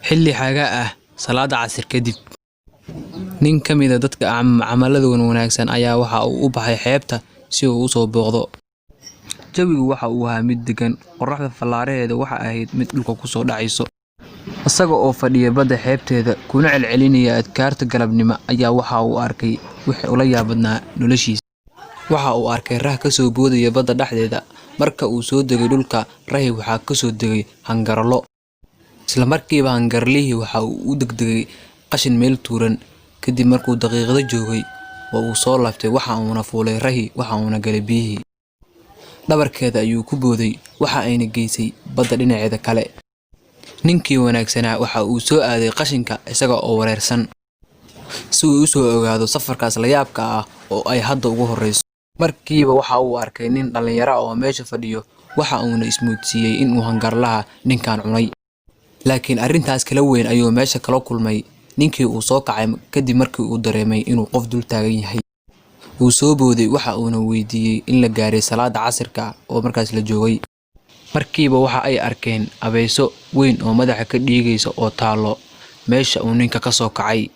xilli xagaa ah salaada casir kadib nin ka mid ah dadka camalada wanaagsan ayaa waxa uu u baxay xeebta si uu u soo booqdo. Jawigu waxa uu ahaa mid degan, qorraxda fallaaraheeda waxa ahayd mid dhulka ku soo dhacayso. Isaga oo fadhiya badda xeebteeda kuna celcelinaya adkaarta galabnimo ayaa waxa uu arkay wixii ula yaabadnaa noloshiisa. Waxa uu arkay rah ka soo boodaya badda dhexdeeda. Marka uu soo degay dhulka, rahi waxaa ka soo degay hangarlo. Isla markiiba hangarlihii waxa uu u degdegay qashin meel tuuran. Kadib markuu daqiiqado joogay oo uu soo laabtay, waxa uuna fuulay rahi, waxa uuna galay biyihii. Dhabarkeeda ayuu ku booday, waxa ayna geysay badda dhinaceeda kale. Ninkii wanaagsanaa waxa uu soo aaday qashinka isaga oo wareersan, si uu u soo ogaado safarkaas la yaabka ah oo ay hadda ugu horeyso. Markiiba waxa uu arkay nin dhalinyaro ah oo meesha fadhiyo, waxa uuna ismoodsiiyay in uu hangarlaha ninkan cunay. Laakiin arrintaas kala weyn ayuu meesha kala kulmay. Ninkii uu soo kacay kadib markii uu dareemay inuu qof dul taagan yahay. Wuu soo booday, waxa uuna weydiiyay in la gaaray salaada casirka oo markaas la joogay. Markiiba waxa ay arkeen abeeso weyn oo madaxa ka dhigaysa oo taalo meesha uu ninka ka soo kacay.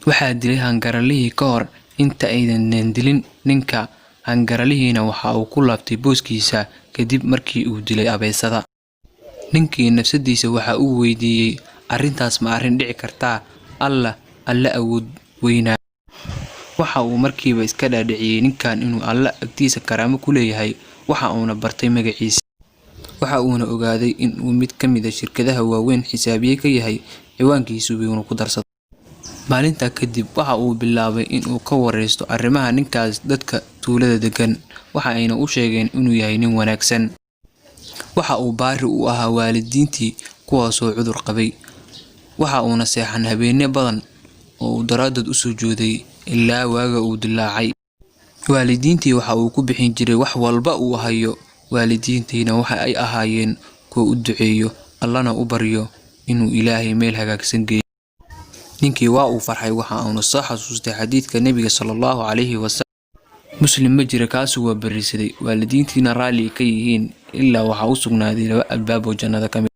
Waxaa dilay hangarlihii ka hor inta aynan dilin ninka. Hangarlihiina waxa uu ku laabtay booskiisa kadib markii uu dilay abeesada. Ninkii nafsadiisa waxa uu weydiiyay, arrintaas ma arrin dhici kartaa? Alla awood weynaa. Waxa uu markiiba iska dhaadhiciyay ninkan inuu Alla agtiisa karaamo ku leeyahay. Waxa uuna bartay magaciisa. Waxa uuna ogaaday in uu mid ka mid ah shirkadaha waaweyn xisaabiye ka yahay. Ciwaankiisu wuxuu ku darsaday. Maalinta kadib waxa uu bilaabay in uu ka wareysto arrimaha ninkaas dadka tuulada degan. Waxa ayna u sheegeen inuu yahay nin wanaagsan. Waxa uu baari u ahaa waalidiintii kuwaas oo cudur qabay. Waxa uuna seexan habeenimo badan oo uu daraadad u sujuuday ilaa waaga uu dilaacay. Waalidiintii waxa uu ku bixin jiray wax walba uu hayo. Waalidiintiina waxa ay ahaayeen kuwa u duceeyo, Allana u baryo inuu Ilaahay meel hagaagsan geeyo. Ninkii waa uu farxay, waxa uuna soo xasuustay xadiidka Nabiga sallallahu alayhi wasallam. Muslim ma jira kaas waa barisaday. Waalidiintiina raali ka yihiin ilaa waxa uu sugnaaday laba albaab oo jannada ka mid.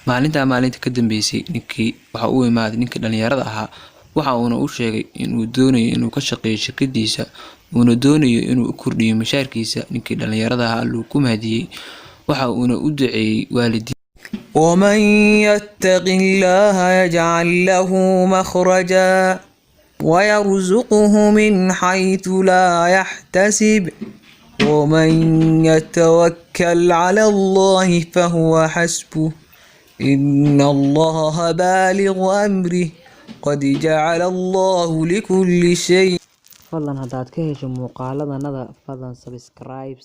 Maalinta ka dambeysay, ninkii waxa uu imaaday ninkii dhalinyarada ahaa. Waxa uuna u sheegay inuu doonayo inuu ka shaqeeyo shirkadiisa, uuna doonayo inuu kordhiyo mushaarkiisa. Ninkii dhalinyarada ahaa loo ku mahadiyay, waxa uuna u duceeyay waalidiintiisa. ومن يتق الله يجعل له مخرجا ويرزقه من حيث لا يحتسب ومن يتوكل على الله فهو حسبه إن الله بالغ أمره قد جعل الله لكل شيء. fadlan haddaad ka hesho muuqaaladanada fadlan subscribe